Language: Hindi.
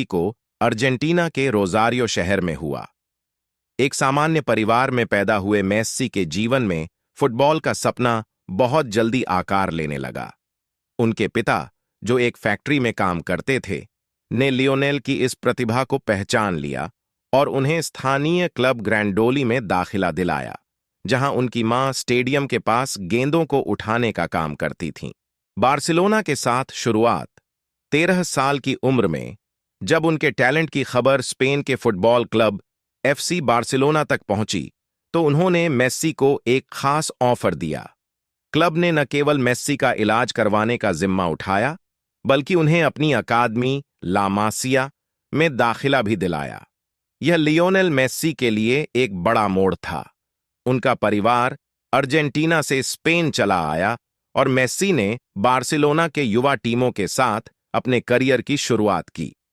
को अर्जेंटीना के रोज़ारियो शहर में हुआ। एक सामान्य परिवार में पैदा हुए मेस्सी के जीवन में फुटबॉल का सपना बहुत जल्दी आकार लेने लगा। उनके पिता, जो एक फैक्ट्री में काम करते थे, ने लियोनेल की इस प्रतिभा को पहचान लिया और उन्हें स्थानीय क्लब ग्रैंडोली में दाखिला दिलाया, जहां उनकी मां स्टेडियम के पास गेंदों को उठाने का काम करती थीं। बार्सिलोना के साथ शुरुआत 13 साल की उम्र में, जब उनके टैलेंट की खबर स्पेन के फुटबॉल क्लब FC बार्सिलोना तक पहुंची, तो उन्होंने मेस्सी को एक खास ऑफर दिया। क्लब ने न केवल मेस्सी का इलाज करवाने का जिम्मा उठाया, बल्कि उन्हें अपनी अकादमी ला मासिया में दाखिला भी दिलाया। यह लियोनेल मेस्सी के लिए एक बड़ा मोड़ था। उनका परिवार अर्जेंटीना से स्पेन चला आया और मेस्सी ने बार्सिलोना के युवा टीमों के साथ अपने करियर की शुरुआत की।